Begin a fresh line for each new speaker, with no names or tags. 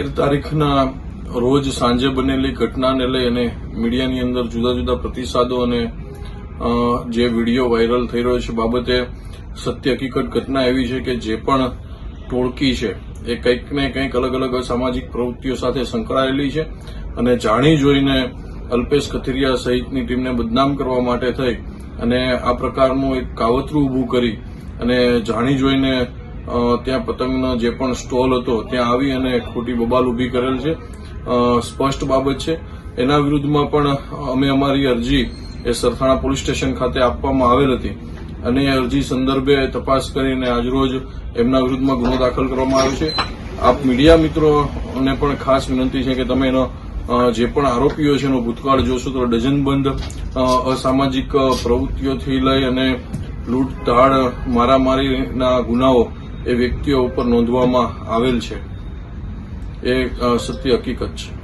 13 તારીખના રોજ સાંજે બનેલી ઘટનાને લઈ અને મીડિયાની અંદર જુદા જુદા પ્રતિસાદો અને જે વિડીયો વાયરલ થઈ રહ્યો છે બાબતે સત્ય હકીકત ઘટના એવી છે કે જે પણ ટોળકી છે એ કંઈક ને કંઈક અલગ અલગ અસામાજિક પ્રવૃત્તિઓ સાથે સંકળાયેલી છે અને જાણી જોઈને અલ્પેશ કથિરિયા સહિતની ટીમને બદનામ કરવા માટે થઈ અને આ પ્રકારનું એક કાવતરું ઊભું કરી અને જાણી જોઈને ત્યાં પતંગનો જે પણ સ્ટોલ હતો ત્યાં આવી અને ખોટી બબાલ ઊભી કરેલ છે. સ્પષ્ટ બાબત છે. એના વિરુદ્ધમાં પણ અમે અમારી અરજી એ સરથાણા પોલીસ સ્ટેશન ખાતે આપવામાં આવેલ હતી અને એ અરજી સંદર્ભે તપાસ કરીને આજરોજ એમના વિરુદ્ધમાં ગુનો દાખલ કરવામાં આવ્યો છે. આપ મીડિયા મિત્રોને પણ ખાસ વિનંતી છે કે તમે એનો જે પણ આરોપીઓ છે એનો ભૂતકાળ જોશો તો ડઝનબંધ અસામાજિક પ્રવૃત્તિઓથી લઈ અને લૂંટધાડ મારામારીના ગુનાઓ એ વ્યક્તિઓ ઉપર નોંધવામાં આવેલ છે. એ સત્ય હકીકત છે.